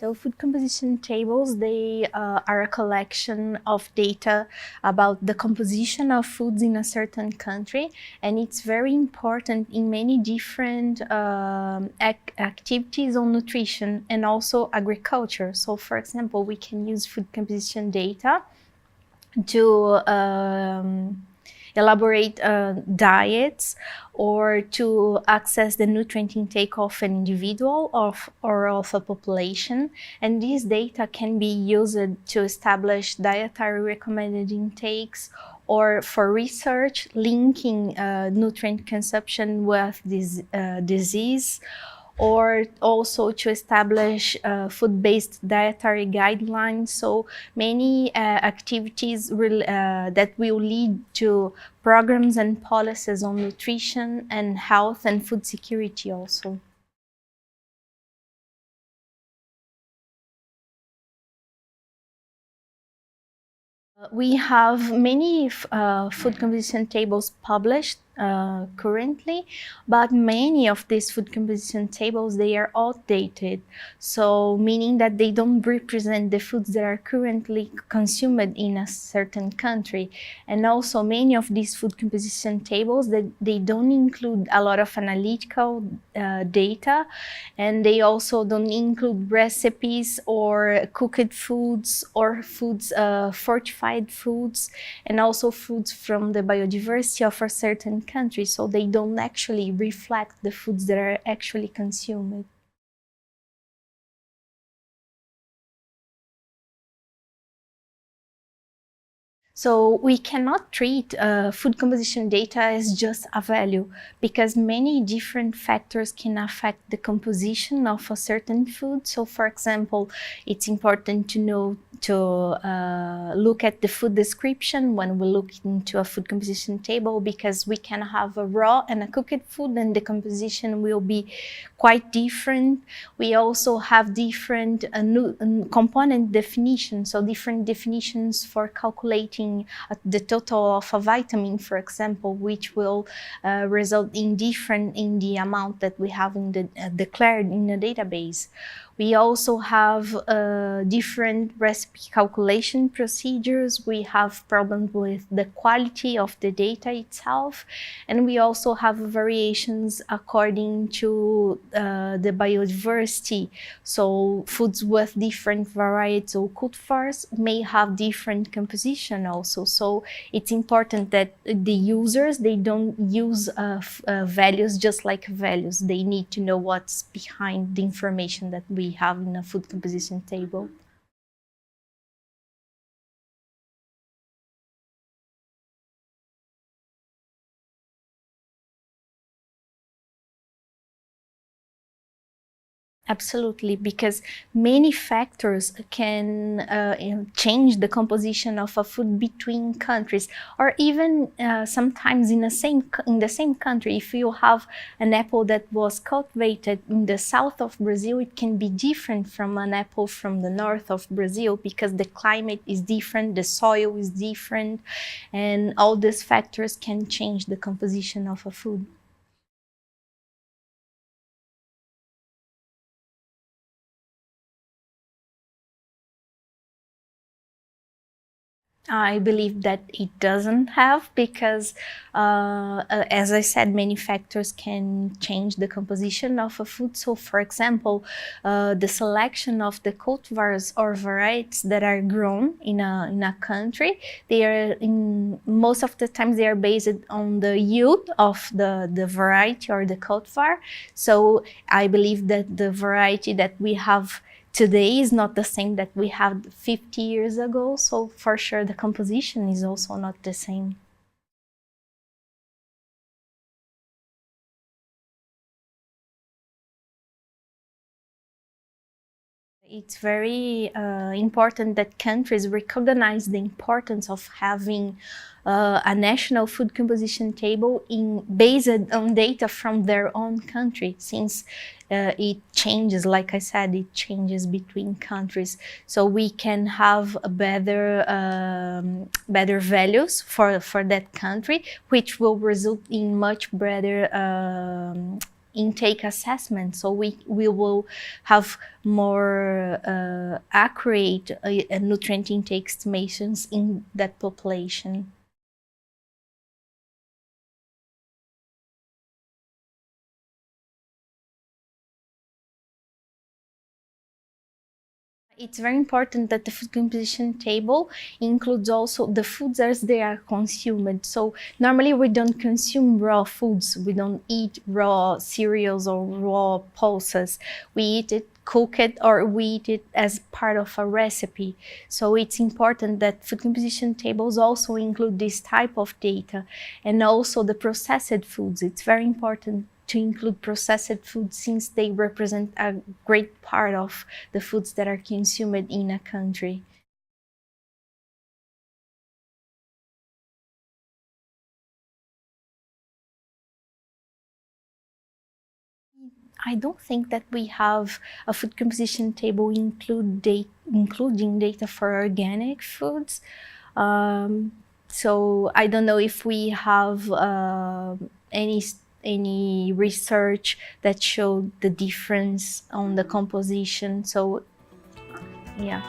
So food composition tables, they are a collection of data about the composition of foods in a certain country, and it's very important in many different activities on nutrition and also agriculture. So for example, we can use food composition data to elaborate diets or to access the nutrient intake of an individual or of a population. And these data can be used to establish dietary recommended intakes or for research linking nutrient consumption with this disease, or also to establish food-based dietary guidelines. So many activities that will lead to programs and policies on nutrition and health and food security also. We have many food composition tables published currently, but many of these food composition tables, they are outdated. So meaning that they don't represent the foods that are currently consumed in a certain country. And also many of these food composition tables, they don't include a lot of analytical data, and they also don't include recipes or cooked foods or foods, fortified foods, and also foods from the biodiversity of a certain country, so they don't actually reflect the foods that are actually consumed. So we cannot treat food composition data as just a value, because many different factors can affect the composition of a certain food. So for example, it's important to know to look at the food description when we look into a food composition table, because we can have a raw and a cooked food and the composition will be quite different. We also have different component definitions, so different definitions for calculating the total of a vitamin, for example, which will result in different in the amount that we have in the declared in the database. We also have different recipe calculation procedures. We have problems with the quality of the data itself, and we also have variations according to the biodiversity. So foods with different varieties or cultivars may have different composition also. So it's important that the users, they don't use values just like values. They need to know what's behind the information that we have in a food composition table. Absolutely, because many factors can change the composition of a food between countries, or even sometimes in the same country. If you have an apple that was cultivated in the south of Brazil, it can be different from an apple from the north of Brazil, because the climate is different, the soil is different, and all these factors can change the composition of a food. I believe that it doesn't have, because as I said, many factors can change the composition of a food. So for example, the selection of the cultivars or varieties that are grown in a country, they are most of the times they are based on the yield of the variety or the cultivar. So I believe that the variety that we have today is not the same that we had 50 years ago, so for sure the composition is also not the same. It's very important that countries recognize the importance of having a national food composition table based on data from their own country, since it changes, like I said, it changes between countries. So we can have a better values for that country, which will result in much better intake assessment, so we will have more accurate nutrient intake estimations in that population. It's very important that the food composition table includes also the foods as they are consumed. So normally we don't consume raw foods. We don't eat raw cereals or raw pulses. We eat it cooked, or we eat it as part of a recipe. So it's important that food composition tables also include this type of data, and also the processed foods. It's very important to include processed foods, since they represent a great part of the foods that are consumed in a country. I don't think that we have a food composition table including data for organic foods. So I don't know if we have any research that showed the difference on the composition. So yeah.